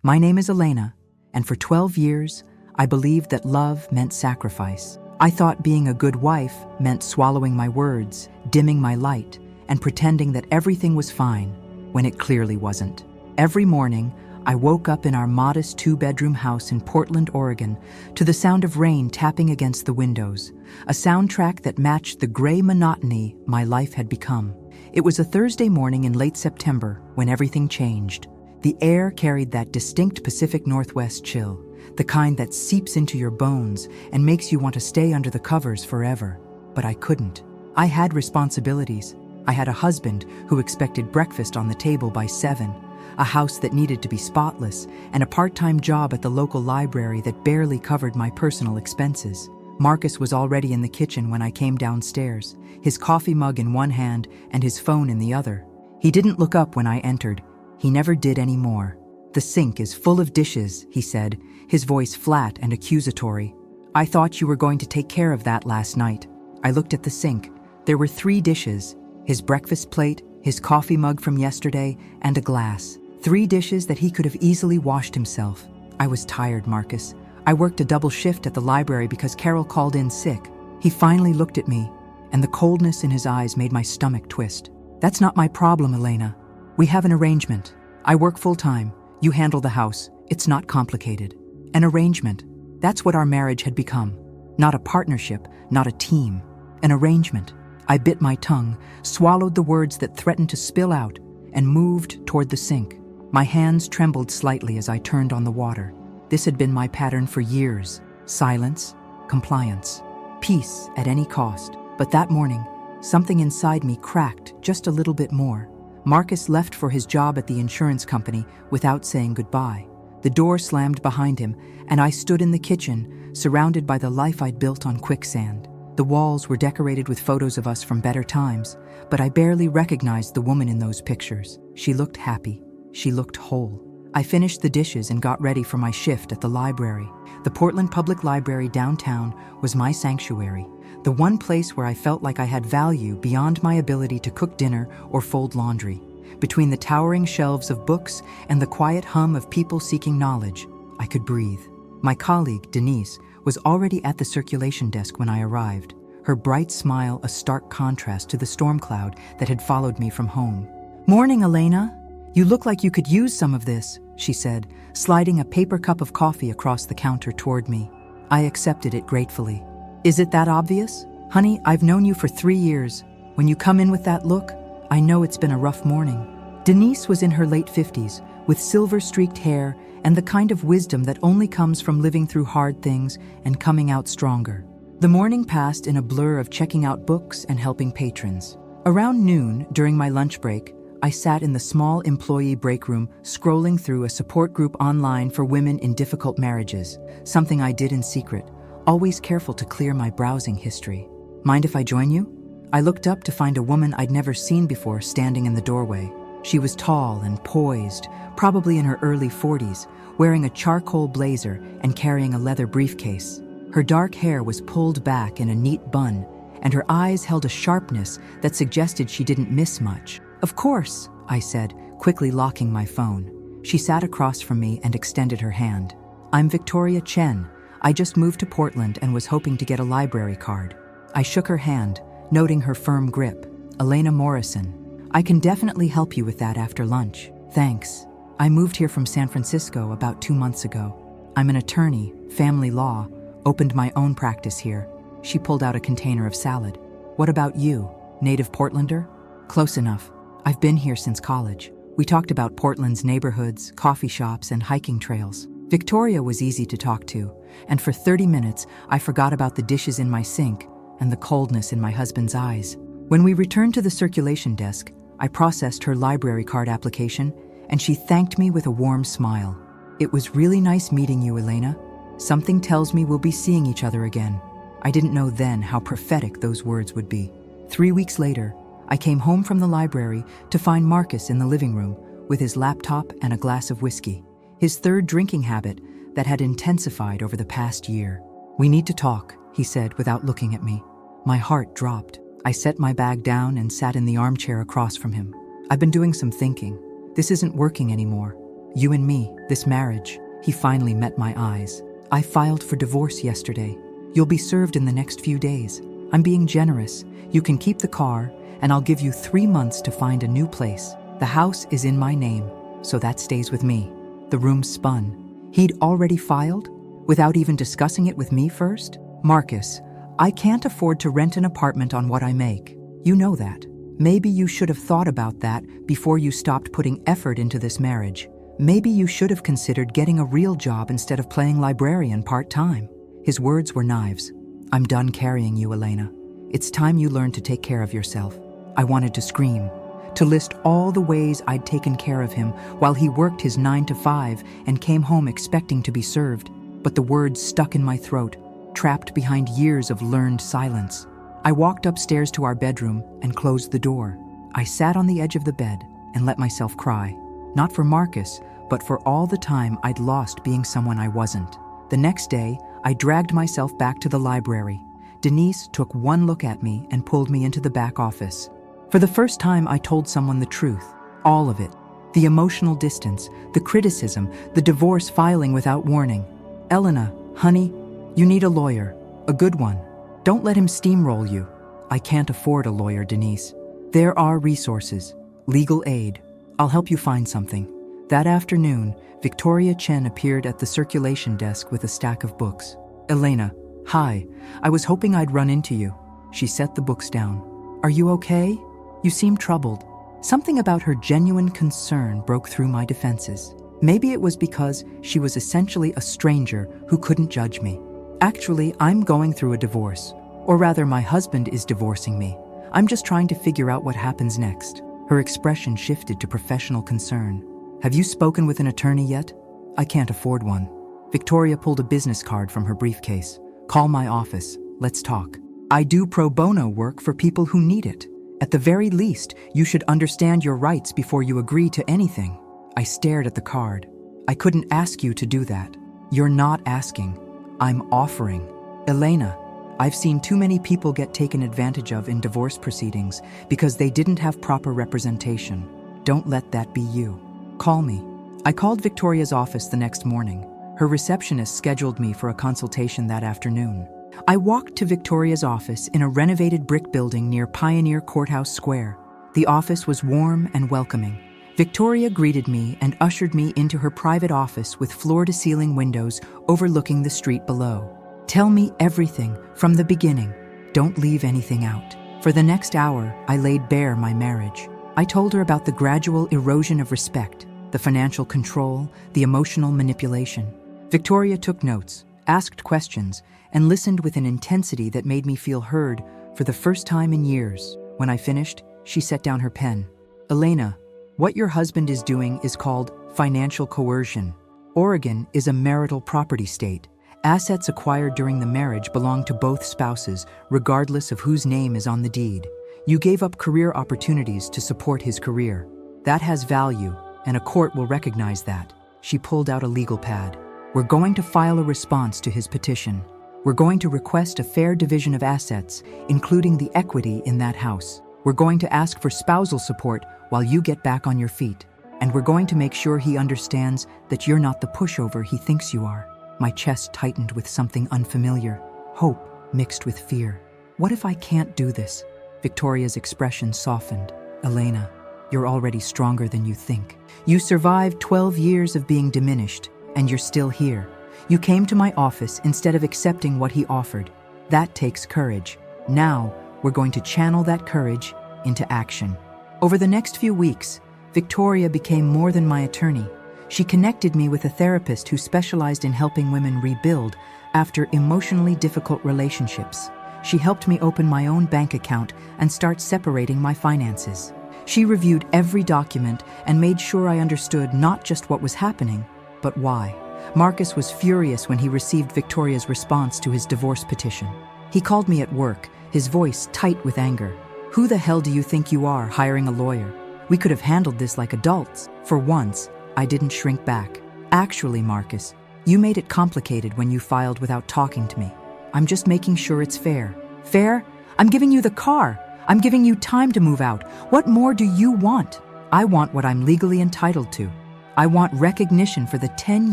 My name is Elena, and for 12 years, I believed that love meant sacrifice. I thought being a good wife meant swallowing my words, dimming my light, and pretending that everything was fine when it clearly wasn't. Every morning, I woke up in our modest 2-bedroom house in Portland, Oregon, to the sound of rain tapping against the windows, a soundtrack that matched the gray monotony my life had become. It was a Thursday morning in late September when everything changed. The air carried that distinct Pacific Northwest chill, the kind that seeps into your bones and makes you want to stay under the covers forever. But I couldn't. I had responsibilities. I had a husband who expected breakfast on the table by 7, a house that needed to be spotless, and a part-time job at the local library that barely covered my personal expenses. Marcus was already in the kitchen when I came downstairs, his coffee mug in one hand and his phone in the other. He didn't look up when I entered. He never did anymore. "The sink is full of dishes," he said, his voice flat and accusatory. "I thought you were going to take care of that last night." I looked at the sink. There were 3 dishes, his breakfast plate, his coffee mug from yesterday, and a glass. 3 dishes that he could have easily washed himself. I was tired, Marcus. I worked a double shift at the library because Carol called in sick. He finally looked at me, and the coldness in his eyes made my stomach twist. "That's not my problem, Elena. We have an arrangement. I work full-time. You handle the house. It's not complicated." An arrangement. That's what our marriage had become. Not a partnership, not a team. An arrangement. I bit my tongue, swallowed the words that threatened to spill out, and moved toward the sink. My hands trembled slightly as I turned on the water. This had been my pattern for years. Silence, compliance, peace at any cost. But that morning, something inside me cracked just a little bit more. Marcus left for his job at the insurance company without saying goodbye. The door slammed behind him, and I stood in the kitchen, surrounded by the life I'd built on quicksand. The walls were decorated with photos of us from better times, but I barely recognized the woman in those pictures. She looked happy. She looked whole. I finished the dishes and got ready for my shift at the library. The Portland Public Library downtown was my sanctuary, the one place where I felt like I had value beyond my ability to cook dinner or fold laundry. Between the towering shelves of books and the quiet hum of people seeking knowledge, I could breathe. My colleague, Denise, was already at the circulation desk when I arrived, her bright smile a stark contrast to the storm cloud that had followed me from home. "Morning, Elena. You look like you could use some of this," she said, sliding a paper cup of coffee across the counter toward me. I accepted it gratefully. "Is it that obvious? Honey, I've known you for 3 years. When you come in with that look, I know it's been a rough morning." Denise was in her late 50s, with silver-streaked hair and the kind of wisdom that only comes from living through hard things and coming out stronger. The morning passed in a blur of checking out books and helping patrons. Around noon, during my lunch break, I sat in the small employee break room scrolling through a support group online for women in difficult marriages, something I did in secret, always careful to clear my browsing history. "Mind if I join you?" I looked up to find a woman I'd never seen before standing in the doorway. She was tall and poised, probably in her early 40s, wearing a charcoal blazer and carrying a leather briefcase. Her dark hair was pulled back in a neat bun, and her eyes held a sharpness that suggested she didn't miss much. "Of course," I said, quickly locking my phone. She sat across from me and extended her hand. "I'm Victoria Chen. I just moved to Portland and was hoping to get a library card." I shook her hand, noting her firm grip. "Elena Morrison. I can definitely help you with that after lunch." "Thanks. I moved here from San Francisco about 2 months ago. I'm an attorney, family law, opened my own practice here." She pulled out a container of salad. "What about you? Native Portlander?" "Close enough. I've been here since college." We talked about Portland's neighborhoods, coffee shops, and hiking trails. Victoria was easy to talk to, and for 30 minutes I forgot about the dishes in my sink and the coldness in my husband's eyes. When we returned to the circulation desk, I processed her library card application, and she thanked me with a warm smile. "It was really nice meeting you, Elena. Something tells me we'll be seeing each other again." I didn't know then how prophetic those words would be. 3 weeks later, I came home from the library to find Marcus in the living room with his laptop and a glass of whiskey, his third drinking habit that had intensified over the past year. "We need to talk," he said without looking at me. My heart dropped. I set my bag down and sat in the armchair across from him. "I've been doing some thinking. This isn't working anymore. You and me, this marriage. He finally met my eyes. I filed for divorce yesterday. You'll be served in the next few days. I'm being generous. You can keep the car, and I'll give you 3 months to find a new place. The house is in my name, so that stays with me. The room spun. He'd already filed? Without even discussing it with me first? Marcus, I can't afford to rent an apartment on what I make. You know that. Maybe you should have thought about that before you stopped putting effort into this marriage. Maybe you should have considered getting a real job instead of playing librarian part-time. His words were knives. I'm done carrying you, Elena. It's time you learned to take care of yourself. I wanted to scream, to list all the ways I'd taken care of him while he worked his 9 to 5 and came home expecting to be served. But the words stuck in my throat, trapped behind years of learned silence. I walked upstairs to our bedroom and closed the door. I sat on the edge of the bed and let myself cry. Not for Marcus, but for all the time I'd lost being someone I wasn't. The next day, I dragged myself back to the library. Denise took one look at me and pulled me into the back office. For the first time, I told someone the truth, all of it. The emotional distance, the criticism, the divorce filing without warning. Elena, honey, you need a lawyer, a good one. Don't let him steamroll you. I can't afford a lawyer, Denise. There are resources, legal aid. I'll help you find something. That afternoon, Victoria Chen appeared at the circulation desk with a stack of books. Elena, hi, I was hoping I'd run into you. She set the books down. Are you okay? You seem troubled. Something about her genuine concern broke through my defenses. Maybe it was because she was essentially a stranger who couldn't judge me. Actually, I'm going through a divorce. Or rather, my husband is divorcing me. I'm just trying to figure out what happens next. Her expression shifted to professional concern. Have you spoken with an attorney yet? I can't afford one. Victoria pulled a business card from her briefcase. Call my office. Let's talk. I do pro bono work for people who need it. At the very least, you should understand your rights before you agree to anything. I stared at the card. I couldn't ask you to do that. You're not asking. I'm offering. Elena, I've seen too many people get taken advantage of in divorce proceedings because they didn't have proper representation. Don't let that be you. Call me. I called Victoria's office the next morning. Her receptionist scheduled me for a consultation that afternoon. I walked to Victoria's office in a renovated brick building near Pioneer Courthouse Square. The office was warm and welcoming. Victoria greeted me and ushered me into her private office with floor-to-ceiling windows overlooking the street below. Tell me everything from the beginning. Don't leave anything out. For the next hour, I laid bare my marriage. I told her about the gradual erosion of respect, the financial control, the emotional manipulation. Victoria took notes, asked questions, and listened with an intensity that made me feel heard for the first time in years. When I finished, she set down her pen. Elena, what your husband is doing is called financial coercion. Oregon is a marital property state. Assets acquired during the marriage belong to both spouses, regardless of whose name is on the deed. You gave up career opportunities to support his career. That has value, and a court will recognize that. She pulled out a legal pad. We're going to file a response to his petition. We're going to request a fair division of assets, including the equity in that house. We're going to ask for spousal support while you get back on your feet. And we're going to make sure he understands that you're not the pushover he thinks you are. My chest tightened with something unfamiliar, hope mixed with fear. What if I can't do this? Victoria's expression softened. Elena, you're already stronger than you think. You survived 12 years of being diminished, and you're still here. You came to my office instead of accepting what he offered. That takes courage. Now, we're going to channel that courage into action. Over the next few weeks, Victoria became more than my attorney. She connected me with a therapist who specialized in helping women rebuild after emotionally difficult relationships. She helped me open my own bank account and start separating my finances. She reviewed every document and made sure I understood not just what was happening, but why. Marcus was furious when he received Victoria's response to his divorce petition. He called me at work, his voice tight with anger. Who the hell do you think you are, hiring a lawyer? We could have handled this like adults. For once, I didn't shrink back. Actually, Marcus, you made it complicated when you filed without talking to me. I'm just making sure it's fair. Fair? I'm giving you the car. I'm giving you time to move out. What more do you want? I want what I'm legally entitled to. I want recognition for the 10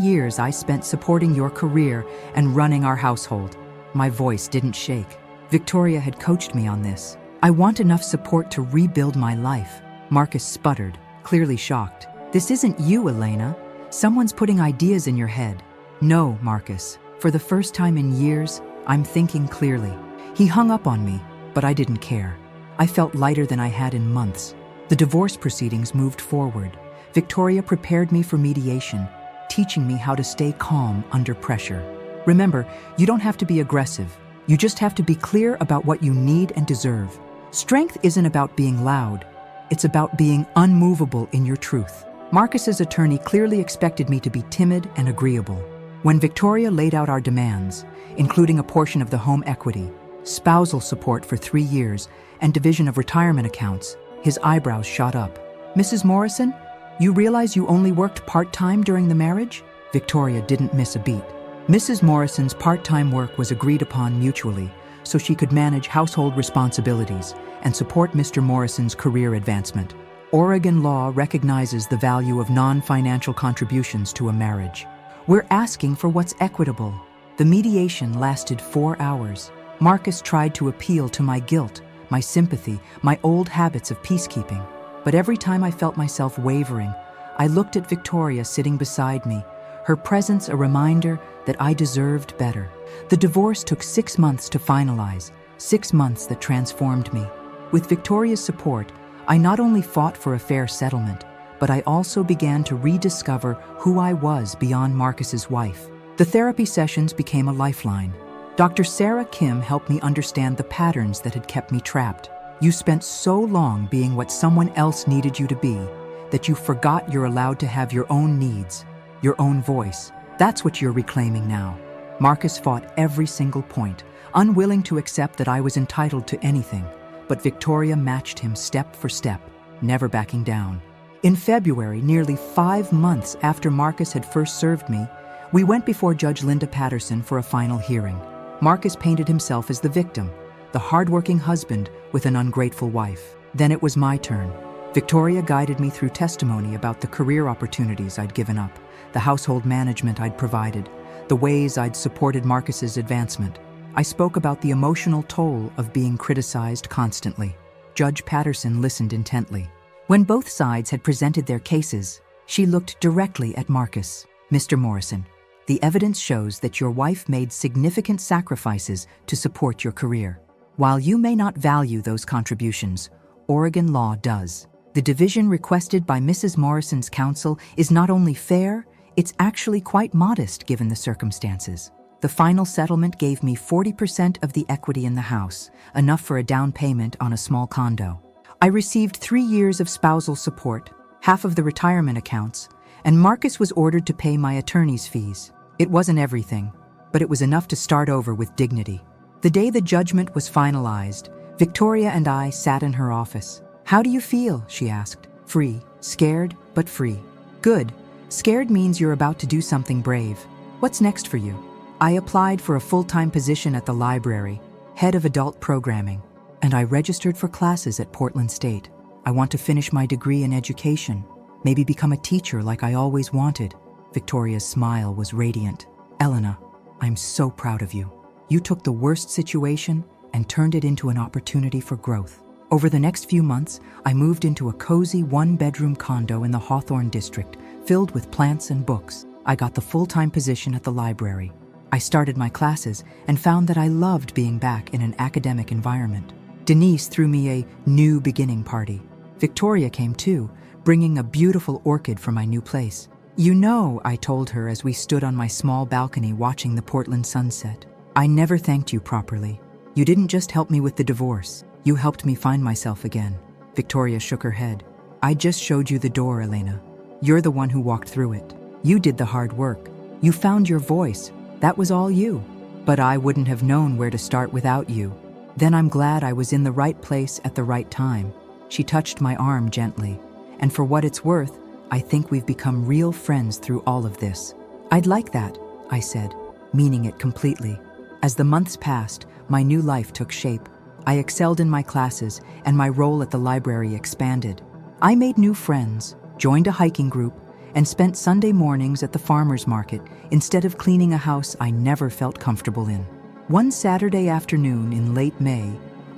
years I spent supporting your career and running our household." My voice didn't shake. Victoria had coached me on this. "I want enough support to rebuild my life." Marcus sputtered, clearly shocked. "This isn't you, Elena. Someone's putting ideas in your head." "No, Marcus. For the first time in years, I'm thinking clearly." He hung up on me, but I didn't care. I felt lighter than I had in months. The divorce proceedings moved forward. Victoria prepared me for mediation, teaching me how to stay calm under pressure. "Remember, you don't have to be aggressive. You just have to be clear about what you need and deserve. Strength isn't about being loud. It's about being unmovable in your truth." Marcus's attorney clearly expected me to be timid and agreeable. When Victoria laid out our demands, including a portion of the home equity, spousal support for 3 years, and division of retirement accounts, his eyebrows shot up. "Mrs. Morrison, you realize you only worked part-time during the marriage?" Victoria didn't miss a beat. Mrs. Morrison's part-time work was agreed upon mutually, so she could manage household responsibilities and support Mr. Morrison's career advancement. Oregon law recognizes the value of non-financial contributions to a marriage. "We're asking for what's equitable." The mediation lasted 4 hours. Marcus tried to appeal to my guilt, my sympathy, my old habits of peacekeeping. But every time I felt myself wavering, I looked at Victoria sitting beside me, her presence a reminder that I deserved better. The divorce took 6 months to finalize, 6 months that transformed me. With Victoria's support, I not only fought for a fair settlement, but I also began to rediscover who I was beyond Marcus's wife. The therapy sessions became a lifeline. Dr. Sarah Kim helped me understand the patterns that had kept me trapped. "You spent so long being what someone else needed you to be that you forgot you're allowed to have your own needs, your own voice. That's what you're reclaiming now." Marcus fought every single point, unwilling to accept that I was entitled to anything, but Victoria matched him step for step, never backing down. In February, nearly 5 months after Marcus had first served me, we went before Judge Linda Patterson for a final hearing. Marcus painted himself as the victim, the hardworking husband with an ungrateful wife. Then it was my turn. Victoria guided me through testimony about the career opportunities I'd given up, the household management I'd provided, the ways I'd supported Marcus's advancement. I spoke about the emotional toll of being criticized constantly. Judge Patterson listened intently. When both sides had presented their cases, she looked directly at Marcus. "Mr. Morrison, the evidence shows that your wife made significant sacrifices to support your career. While you may not value those contributions, Oregon law does. The division requested by Mrs. Morrison's counsel is not only fair, it's actually quite modest given the circumstances. The final settlement gave me 40% of the equity in the house, enough for a down payment on a small condo. I received 3 years of spousal support, half of the retirement accounts, and Marcus was ordered to pay my attorney's fees. It wasn't everything, but it was enough to start over with dignity." The day the judgment was finalized, Victoria and I sat in her office. "How do you feel?" she asked. "Free. Scared, but free." "Good. Scared means you're about to do something brave. What's next for you?" I applied for a full-time position at the library, head of adult programming, and I registered for classes at Portland State. I want to finish my degree in education, maybe become a teacher like I always wanted. Victoria's smile was radiant. "Elena, I'm so proud of you. You took the worst situation and turned it into an opportunity for growth." Over the next few months, I moved into a cozy 1-bedroom condo in the Hawthorne district, filled with plants and books. I got the full-time position at the library. I started my classes and found that I loved being back in an academic environment. Denise threw me a new beginning party. Victoria came too, bringing a beautiful orchid for my new place. "You know," I told her as we stood on my small balcony watching the Portland sunset, "I never thanked you properly. You didn't just help me with the divorce. You helped me find myself again." Victoria shook her head. "I just showed you the door, Elena. You're the one who walked through it. You did the hard work. You found your voice. That was all you. But I wouldn't have known where to start without you. Then I'm glad I was in the right place at the right time." She touched my arm gently. "And for what it's worth, I think we've become real friends through all of this." "I'd like that," I said, meaning it completely. As the months passed, my new life took shape. I excelled in my classes, and my role at the library expanded. I made new friends, joined a hiking group, and spent Sunday mornings at the farmer's market instead of cleaning a house I never felt comfortable in. One Saturday afternoon in late May,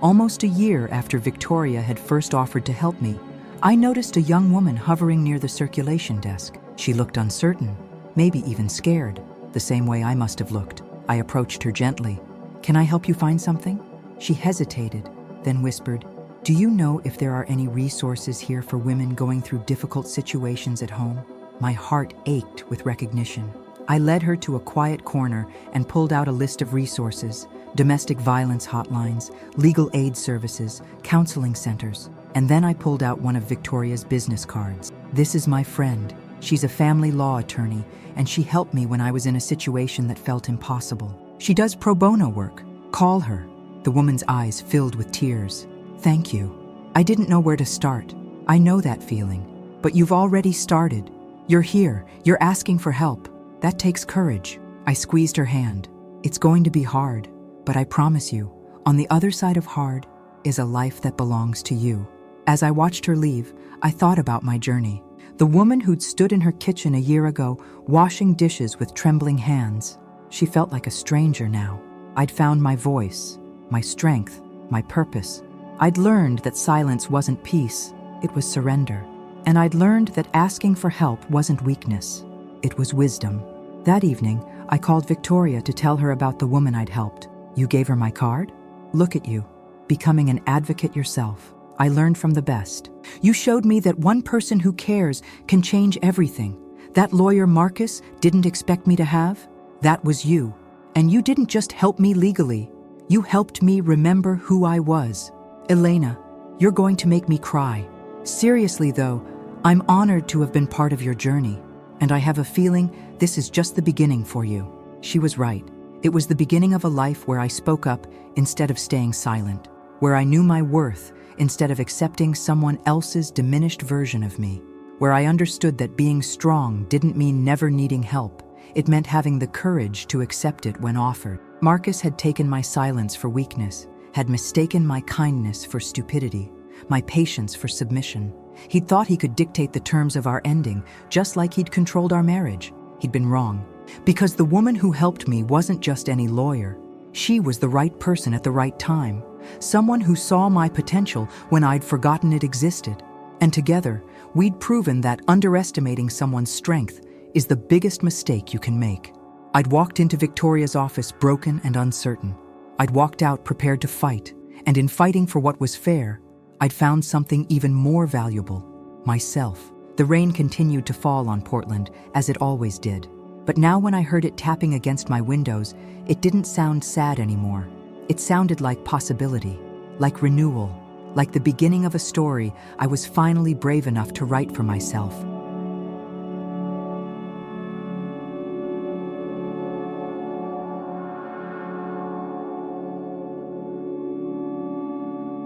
almost a year after Victoria had first offered to help me, I noticed a young woman hovering near the circulation desk. She looked uncertain, maybe even scared, the same way I must have looked. I approached her gently. "Can I help you find something?" She hesitated, then whispered, "Do you know if there are any resources here for women going through difficult situations at home?" My heart ached with recognition. I led her to a quiet corner and pulled out a list of resources: domestic violence hotlines, legal aid services, counseling centers. And then I pulled out one of Victoria's business cards. "This is my friend. She's a family law attorney, and she helped me when I was in a situation that felt impossible. She does pro bono work. Call her." The woman's eyes filled with tears. "Thank you." I didn't know where to start. I know that feeling. But you've already started. You're here. You're asking for help. That takes courage. I squeezed her hand. "It's going to be hard, but I promise you, on the other side of hard is a life that belongs to you." As I watched her leave, I thought about my journey. The woman who'd stood in her kitchen a year ago, washing dishes with trembling hands. She felt like a stranger now. I'd found my voice, my strength, my purpose. I'd learned that silence wasn't peace, it was surrender. And I'd learned that asking for help wasn't weakness, it was wisdom. That evening, I called Victoria to tell her about the woman I'd helped. "You gave her my card? Look at you, becoming an advocate yourself. I learned from the best. You showed me that one person who cares can change everything. That lawyer Marcus didn't expect me to have? That was you. And you didn't just help me legally. You helped me remember who I was. Elena, you're going to make me cry. Seriously though, I'm honored to have been part of your journey. And I have a feeling this is just the beginning for you." She was right. It was the beginning of a life where I spoke up instead of staying silent, where I knew my worth instead of accepting someone else's diminished version of me, where I understood that being strong didn't mean never needing help. It meant having the courage to accept it when offered. Marcus had taken my silence for weakness, had mistaken my kindness for stupidity, my patience for submission. He'd thought he could dictate the terms of our ending, just like he'd controlled our marriage. He'd been wrong. Because the woman who helped me wasn't just any lawyer. She was the right person at the right time. Someone who saw my potential when I'd forgotten it existed. And together, we'd proven that underestimating someone's strength is the biggest mistake you can make. I'd walked into Victoria's office broken and uncertain. I'd walked out prepared to fight, and in fighting for what was fair, I'd found something even more valuable: myself. The rain continued to fall on Portland, as it always did. But now when I heard it tapping against my windows, it didn't sound sad anymore. It sounded like possibility, like renewal, like the beginning of a story I was finally brave enough to write for myself.